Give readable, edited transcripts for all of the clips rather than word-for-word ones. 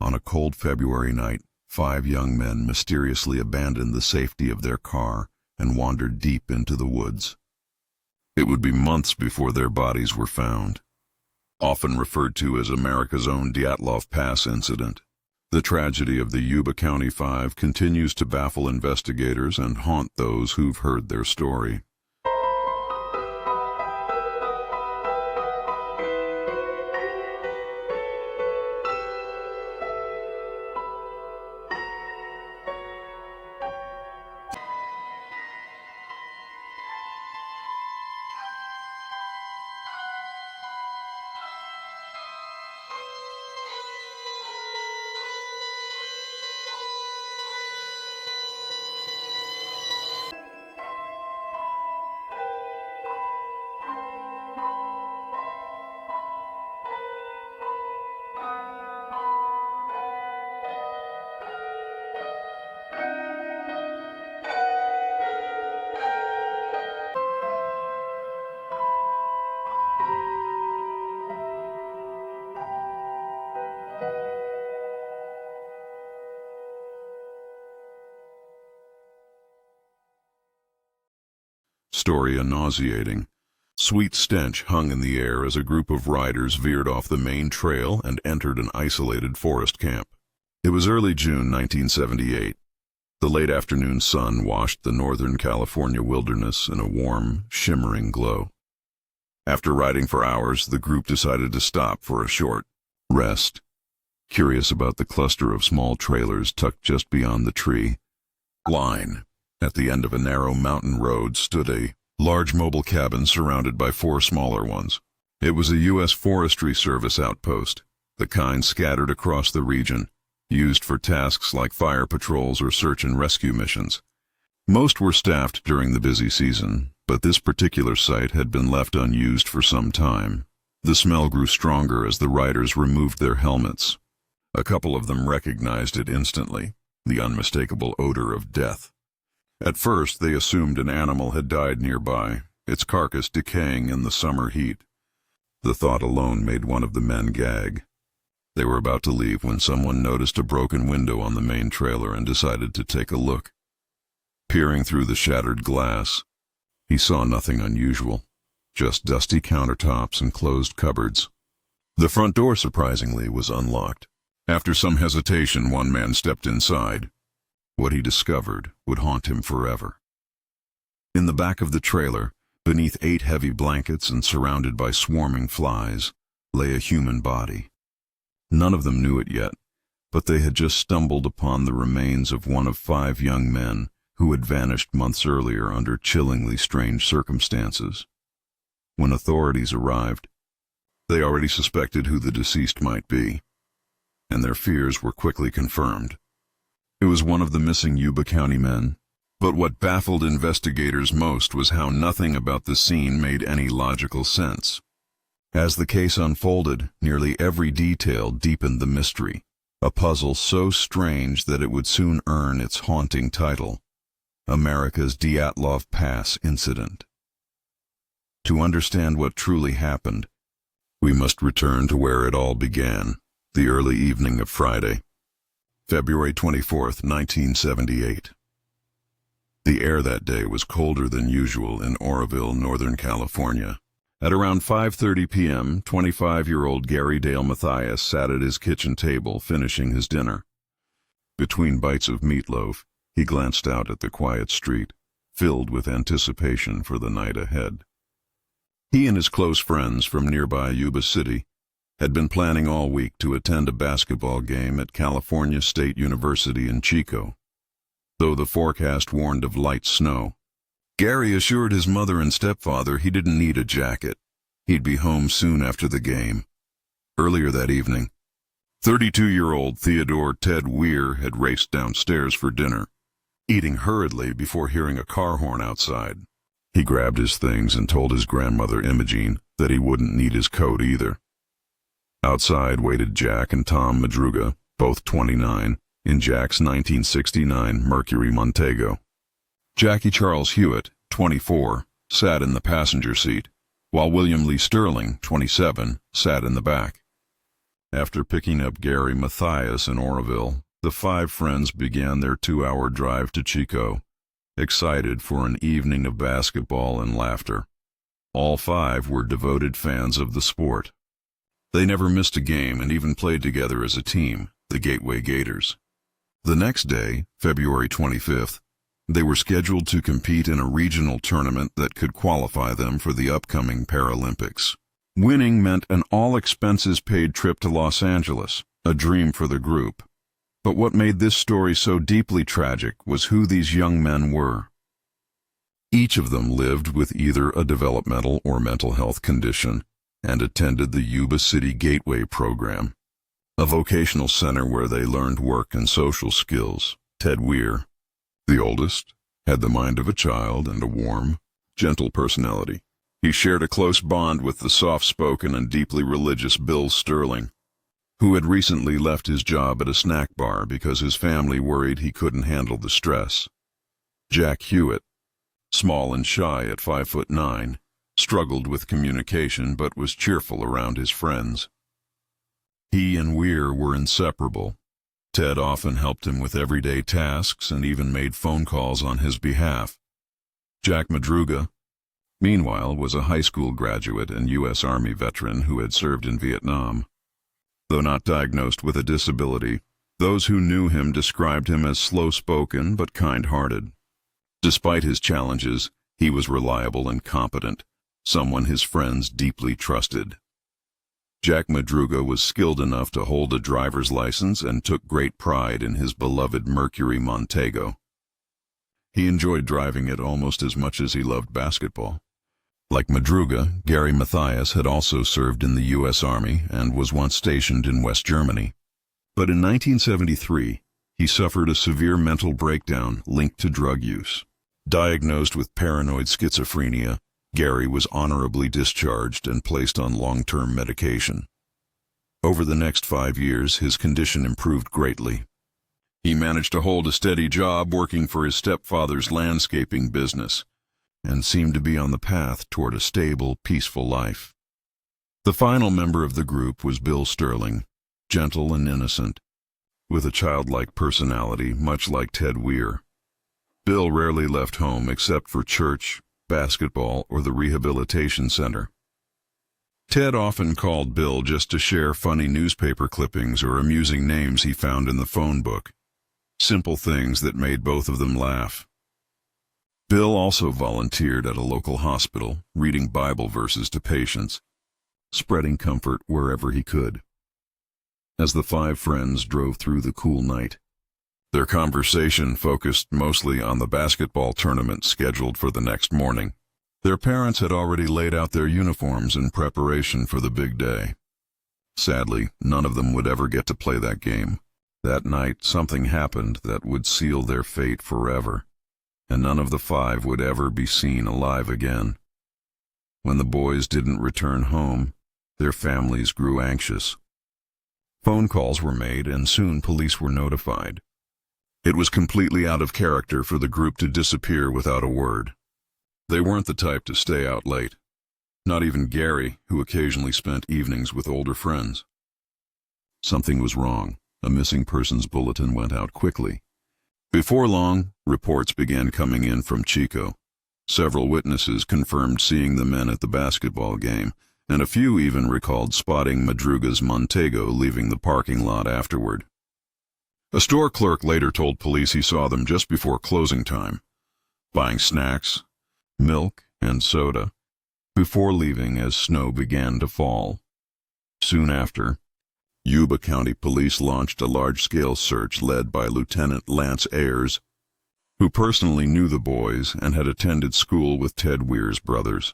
On a cold February night, 5 young men mysteriously abandoned the safety of their car and wandered deep into the woods. It would be months before their bodies were found. Often referred to as America's own Dyatlov Pass Incident, the tragedy of the Yuba County Five continues to baffle investigators and haunt those who've heard their story. Story a nauseating. Sweet stench hung in the air as a group of riders veered off the main trail and entered an isolated forest camp. It was early June 1978. The late afternoon sun washed the northern California wilderness in a warm, shimmering glow. After riding for hours, the group decided to stop for a short rest. Curious about the cluster of small trailers tucked just beyond the tree line, at the end of a narrow mountain road stood a large mobile cabin surrounded by 4 smaller ones. It was a U.S. Forestry Service outpost, the kind scattered across the region, used for tasks like fire patrols or search and rescue missions. Most were staffed during the busy season, but this particular site had been left unused for some time. The smell grew stronger as the riders removed their helmets. A couple of them recognized it instantly, the unmistakable odor of death. At first, they assumed an animal had died nearby, its carcass decaying in the summer heat. The thought alone made one of the men gag. They were about to leave when someone noticed a broken window on the main trailer and decided to take a look. Peering through the shattered glass, he saw nothing unusual, just dusty countertops and closed cupboards. The front door, surprisingly, was unlocked. After some hesitation, one man stepped inside. What he discovered would haunt him forever. In the back of the trailer, beneath 8 heavy blankets and surrounded by swarming flies, lay a human body. None of them knew it yet, but they had just stumbled upon the remains of one of 5 young men who had vanished months earlier under chillingly strange circumstances. When authorities arrived, they already suspected who the deceased might be, and their fears were quickly confirmed. It was one of the missing Yuba County men, but what baffled investigators most was how nothing about the scene made any logical sense. As the case unfolded, nearly every detail deepened the mystery, a puzzle so strange that it would soon earn its haunting title, America's Dyatlov Pass Incident. To understand what truly happened, we must return to where it all began, the early evening of Friday, February 24, 1978. The air that day was colder than usual in Oroville, Northern California. At around 5:30 p.m., 25-year-old Gary Dale Mathias sat at his kitchen table finishing his dinner. Between bites of meatloaf, he glanced out at the quiet street, filled with anticipation for the night ahead. He and his close friends from nearby Yuba City had been planning all week to attend a basketball game at California State University in Chico. Though the forecast warned of light snow, Gary assured his mother and stepfather he didn't need a jacket. He'd be home soon after the game. Earlier that evening, 32-year-old Theodore Ted Weir had raced downstairs for dinner, eating hurriedly before hearing a car horn outside. He grabbed his things and told his grandmother Imogene that he wouldn't need his coat either. Outside waited Jack and Tom Madruga, both 29, in Jack's 1969 Mercury Montego. Jackie Charles Hewitt, 24, sat in the passenger seat, while William Lee Sterling, 27, sat in the back. After picking up Gary Mathias in Oroville, the five friends began their 2-hour drive to Chico, excited for an evening of basketball and laughter. All five were devoted fans of the sport. They never missed a game and even played together as a team, the Gateway Gators. The next day, February 25th, they were scheduled to compete in a regional tournament that could qualify them for the upcoming Paralympics. Winning meant an all-expenses-paid trip to Los Angeles, a dream for the group. But what made this story so deeply tragic was who these young men were. Each of them lived with either a developmental or mental health condition and attended the Yuba City Gateway program, a vocational center where they learned work and social skills. Ted Weir, the oldest, had the mind of a child and a warm, gentle personality. He shared a close bond with the soft-spoken and deeply religious Bill Sterling, who had recently left his job at a snack bar because his family worried he couldn't handle the stress. Jack Hewitt, small and shy at 5'9", struggled with communication but was cheerful around his friends. He and Weir were inseparable. Ted often helped him with everyday tasks and even made phone calls on his behalf. Jack Madruga, meanwhile, was a high school graduate and U.S. Army veteran who had served in Vietnam. Though not diagnosed with a disability, those who knew him described him as slow-spoken but kind-hearted. Despite his challenges, he was reliable and competent, someone his friends deeply trusted. Jack Madruga was skilled enough to hold a driver's license and took great pride in his beloved Mercury Montego. He enjoyed driving it almost as much as he loved basketball. Like Madruga, Gary Mathias had also served in the U.S. Army and was once stationed in West Germany. But in 1973, he suffered a severe mental breakdown linked to drug use. Diagnosed with paranoid schizophrenia, Gary was honorably discharged and placed on long-term medication. Over the next 5 years, his condition improved greatly. He managed to hold a steady job working for his stepfather's landscaping business, and seemed to be on the path toward a stable, peaceful life. The final member of the group was Bill Sterling, gentle and innocent, with a childlike personality much like Ted Weir. Bill rarely left home except for church, basketball, or the rehabilitation center. Ted often called Bill just to share funny newspaper clippings or amusing names he found in the phone book, simple things that made both of them laugh. Bill also volunteered at a local hospital, reading Bible verses to patients, spreading comfort wherever he could. As the five friends drove through the cool night, their conversation focused mostly on the basketball tournament scheduled for the next morning. Their parents had already laid out their uniforms in preparation for the big day. Sadly, none of them would ever get to play that game. That night, something happened that would seal their fate forever, and none of the five would ever be seen alive again. When the boys didn't return home, their families grew anxious. Phone calls were made, and soon police were notified. It was completely out of character for the group to disappear without a word. They weren't the type to stay out late. Not even Gary, who occasionally spent evenings with older friends. Something was wrong. A missing persons bulletin went out quickly. Before long, reports began coming in from Chico. Several witnesses confirmed seeing the men at the basketball game, and a few even recalled spotting Madruga's Montego leaving the parking lot afterward. A store clerk later told police he saw them just before closing time, buying snacks, milk, and soda, before leaving as snow began to fall. Soon after, Yuba County Police launched a large-scale search led by Lieutenant Lance Ayers, who personally knew the boys and had attended school with Ted Weir's brothers.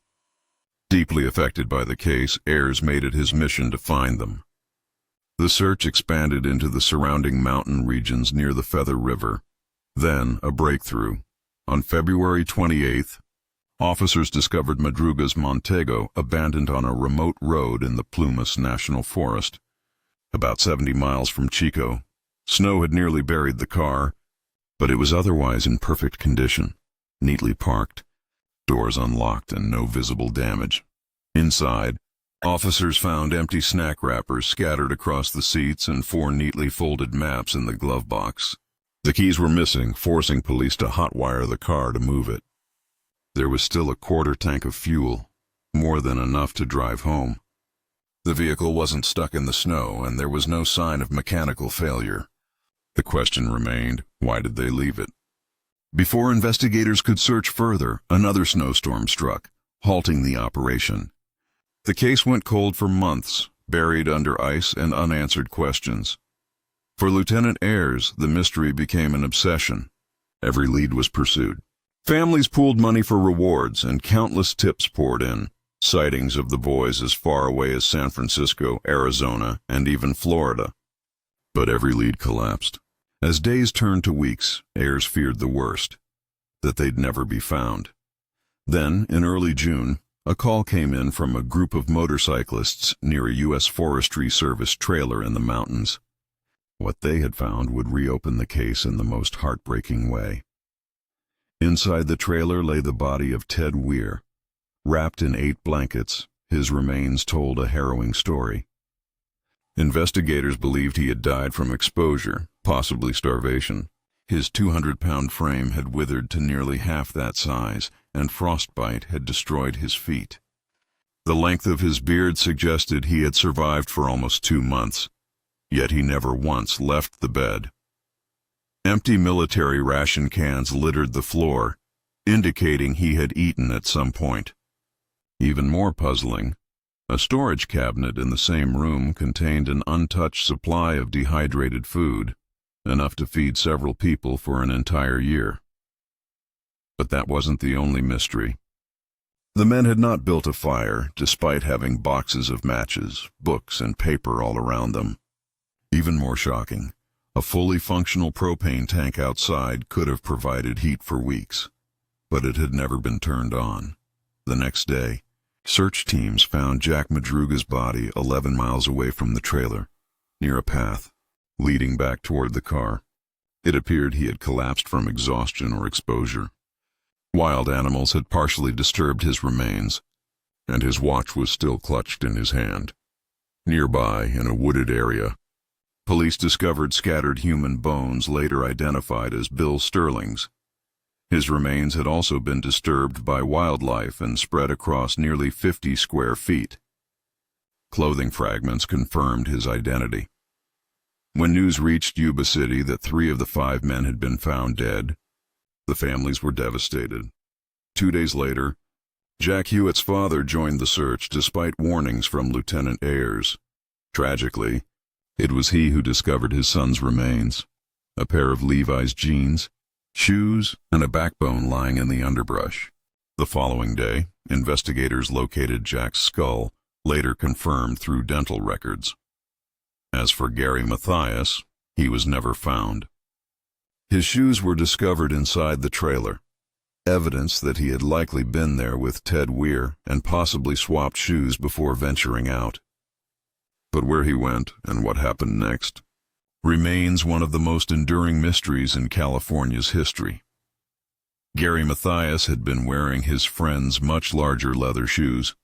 Deeply affected by the case, Ayers made it his mission to find them. The search expanded into the surrounding mountain regions near the Feather River. Then, a breakthrough. On February 28th, officers discovered Madruga's Montego abandoned on a remote road in the Plumas National Forest, about 70 miles from Chico. Snow had nearly buried the car, but it was otherwise in perfect condition, neatly parked, doors unlocked, and no visible damage. Inside, Officers found empty snack wrappers scattered across the seats and 4 neatly folded maps in the glove box. The keys were missing, forcing police to hotwire the car to move it. There was still a quarter tank of fuel, more than enough to drive home. The vehicle wasn't stuck in the snow, and there was no sign of mechanical failure. The question remained, why did they leave it? Before investigators could search further, another snowstorm struck, halting the operation. The case went cold for months, buried under ice and unanswered questions. For Lieutenant Ayres, the mystery became an obsession. Every lead was pursued. Families pooled money for rewards, and countless tips poured in. Sightings of the boys as far away as San Francisco, Arizona, and even Florida. But every lead collapsed. As days turned to weeks, Ayres feared the worst, that they'd never be found. Then, in early June, a call came in from a group of motorcyclists near a U.S. Forestry Service trailer in the mountains. What they had found would reopen the case in the most heartbreaking way. Inside the trailer lay the body of Ted Weir. Wrapped in 8 blankets, his remains told a harrowing story. Investigators believed he had died from exposure, possibly starvation. His 200-pound frame had withered to nearly half that size, and frostbite had destroyed his feet. The length of his beard suggested he had survived for almost 2 months, yet he never once left the bed. Empty military ration cans littered the floor, indicating he had eaten at some point. Even more puzzling, a storage cabinet in the same room contained an untouched supply of dehydrated food, enough to feed several people for an entire year. But that wasn't the only mystery. The men had not built a fire, despite having boxes of matches, books, and paper all around them. Even more shocking, a fully functional propane tank outside could have provided heat for weeks, but it had never been turned on. The next day, search teams found Jack Madruga's body 11 miles away from the trailer, near a path leading back toward the car. It appeared he had collapsed from exhaustion or exposure. Wild animals had partially disturbed his remains, and his watch was still clutched in his hand. Nearby, in a wooded area, police discovered scattered human bones later identified as Bill Sterling's. His remains had also been disturbed by wildlife and spread across nearly 50 square feet. Clothing fragments confirmed his identity. When news reached Yuba City that 3 of the 5 men had been found dead, the families were devastated. 2 days later, Jack Hewitt's father joined the search despite warnings from Lieutenant Ayres. Tragically, it was he who discovered his son's remains, a pair of Levi's jeans, shoes, and a backbone lying in the underbrush. The following day, investigators located Jack's skull, later confirmed through dental records. As for Gary Mathias, he was never found. His shoes were discovered inside the trailer, evidence that he had likely been there with Ted Weir and possibly swapped shoes before venturing out. But where he went and what happened next remains one of the most enduring mysteries in California's history. Gary Mathias had been wearing his friend's much larger leather shoes,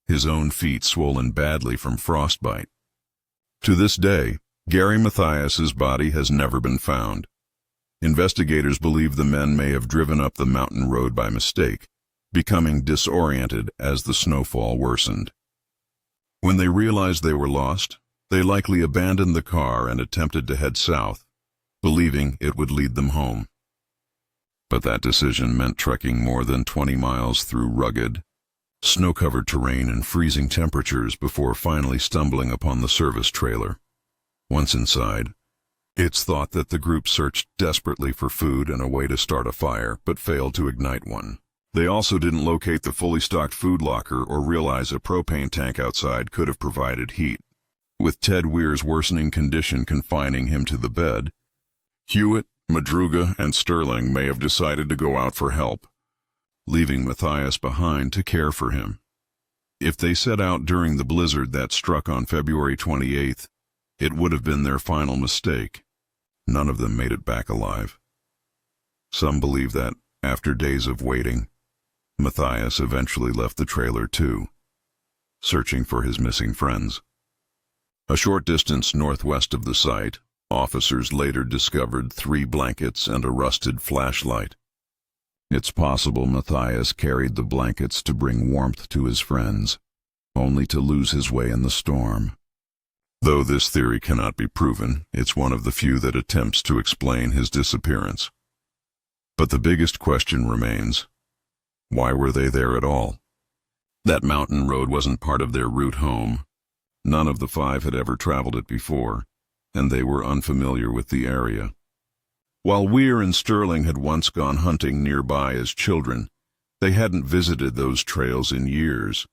his own feet swollen badly from frostbite. To this day, Gary Mathias's body has never been found. Investigators believe the men may have driven up the mountain road by mistake, becoming disoriented as the snowfall worsened. When they realized they were lost, they likely abandoned the car and attempted to head south, believing it would lead them home. But that decision meant trekking more than 20 miles through rugged, snow-covered terrain and freezing temperatures before finally stumbling upon the service trailer. Once inside, it's thought that the group searched desperately for food and a way to start a fire, but failed to ignite one. They also didn't locate the fully stocked food locker or realize a propane tank outside could have provided heat. With Ted Weir's worsening condition confining him to the bed, Hewitt, Madruga, and Sterling may have decided to go out for help, leaving Mathias behind to care for him. If they set out during the blizzard that struck on February 28th, it would have been their final mistake. None of them made it back alive. Some believe that, after days of waiting, Mathias eventually left the trailer too. searching for his missing friends. A short distance northwest of the site, officers later discovered 3 blankets and a rusted flashlight. It's possible Matthias carried the blankets to bring warmth to his friends, only to lose his way in the storm. Though this theory cannot be proven, it's one of the few that attempts to explain his disappearance. But the biggest question remains: why were they there at all? That mountain road wasn't part of their route home. None of the 5 had ever traveled it before, and they were unfamiliar with the area. While Weir and Sterling had once gone hunting nearby as children, they hadn't visited those trails in years.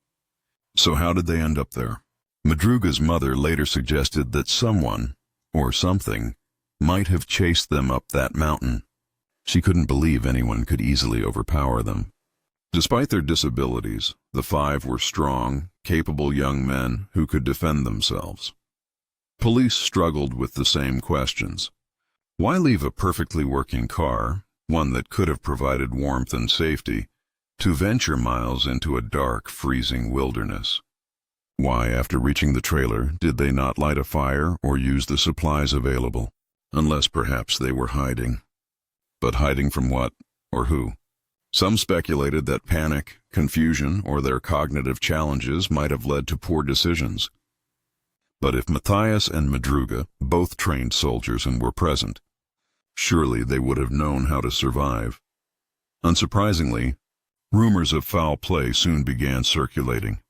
So how did they end up there? Madruga's mother later suggested that someone, or something, might have chased them up that mountain. She couldn't believe anyone could easily overpower them. Despite their disabilities, the 5 were strong, capable young men who could defend themselves. Police struggled with the same questions. Why leave a perfectly working car, one that could have provided warmth and safety, to venture miles into a dark, freezing wilderness? Why, after reaching the trailer, did they not light a fire or use the supplies available? Unless perhaps they were hiding. But hiding from what, or who? Some speculated that panic, confusion, or their cognitive challenges might have led to poor decisions. But if Matthias and Madruga, both trained soldiers and were present, surely they would have known how to survive. Unsurprisingly, rumors of foul play soon began circulating.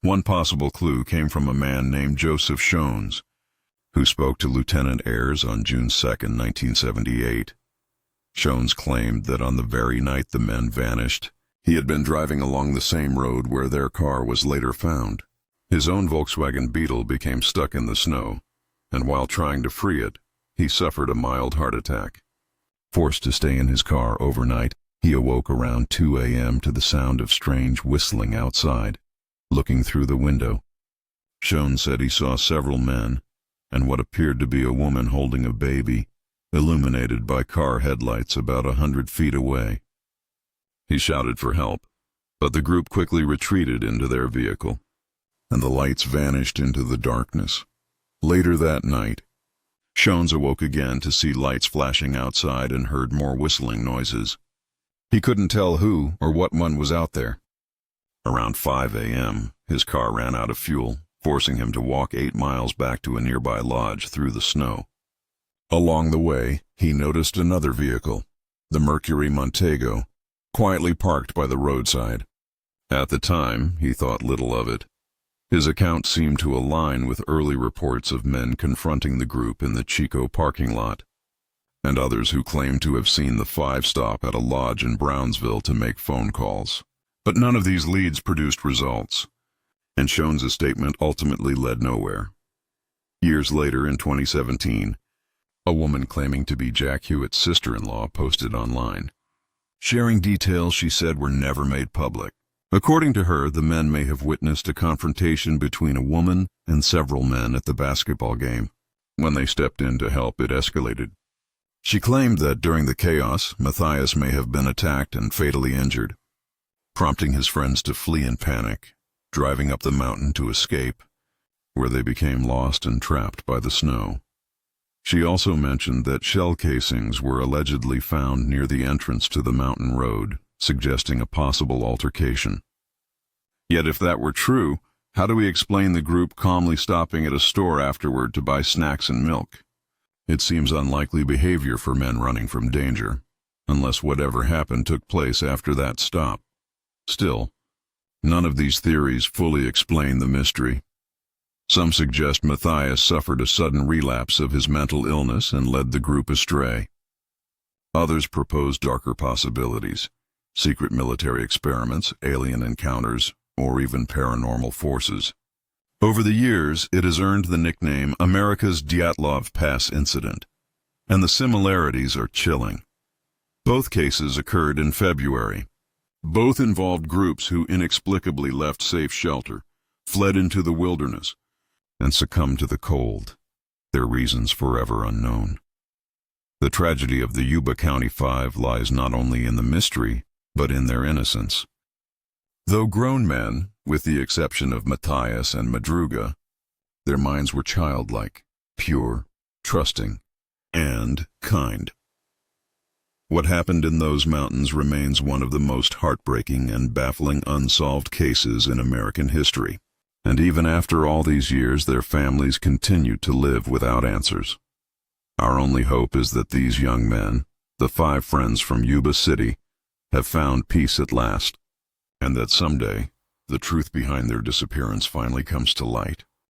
One possible clue came from a man named Joseph Shones, who spoke to Lieutenant Ayres on June 2, 1978. Shones claimed that on the very night the men vanished, he had been driving along the same road where their car was later found. His own Volkswagen Beetle became stuck in the snow, and while trying to free it, he suffered a mild heart attack. Forced to stay in his car overnight, he awoke around 2 a.m. to the sound of strange whistling outside. Looking through the window, Shones said he saw several men, and what appeared to be a woman holding a baby, illuminated by car headlights about 100 feet away. He shouted for help, but the group quickly retreated into their vehicle, and the lights vanished into the darkness. Later that night, Shones awoke again to see lights flashing outside and heard more whistling noises. He couldn't tell who or what one was out there. Around 5 a.m., his car ran out of fuel, forcing him to walk 8 miles back to a nearby lodge through the snow. Along the way, he noticed another vehicle, the Mercury Montego, quietly parked by the roadside. At the time, he thought little of it. His account seemed to align with early reports of men confronting the group in the Chico parking lot, and others who claimed to have seen the 5 stop at a lodge in Brownsville to make phone calls. But none of these leads produced results, and Shones' statement ultimately led nowhere. Years later, in 2017, a woman claiming to be Jack Hewitt's sister-in-law posted online, sharing details she said were never made public. According to her, the men may have witnessed a confrontation between a woman and several men at the basketball game. When they stepped in to help, it escalated. She claimed that during the chaos, Matthias may have been attacked and fatally injured, prompting his friends to flee in panic, driving up the mountain to escape, where they became lost and trapped by the snow. She also mentioned that shell casings were allegedly found near the entrance to the mountain road, suggesting a possible altercation. Yet if that were true, how do we explain the group calmly stopping at a store afterward to buy snacks and milk? It seems unlikely behavior for men running from danger, unless whatever happened took place after that stop. Still, none of these theories fully explain the mystery. Some suggest Matthias suffered a sudden relapse of his mental illness and led the group astray. Others propose darker possibilities: secret military experiments, alien encounters, or even paranormal forces. Over the years, it has earned the nickname America's Dyatlov Pass Incident, and the similarities are chilling. Both cases occurred in February. Both involved groups who inexplicably left safe shelter, fled into the wilderness, and succumbed to the cold, their reasons forever unknown. The tragedy of the Yuba County 5 lies not only in the mystery, but in their innocence. Though grown men, With the exception of Matthias and Madruga, their minds were childlike, pure, trusting, and kind. What happened in those mountains remains one of the most heartbreaking and baffling unsolved cases in American history. And even after all these years, their families continue to live without answers. Our only hope is that these young men, the 5 friends from Yuba City, have found peace at last, and that someday the truth behind their disappearance finally comes to light.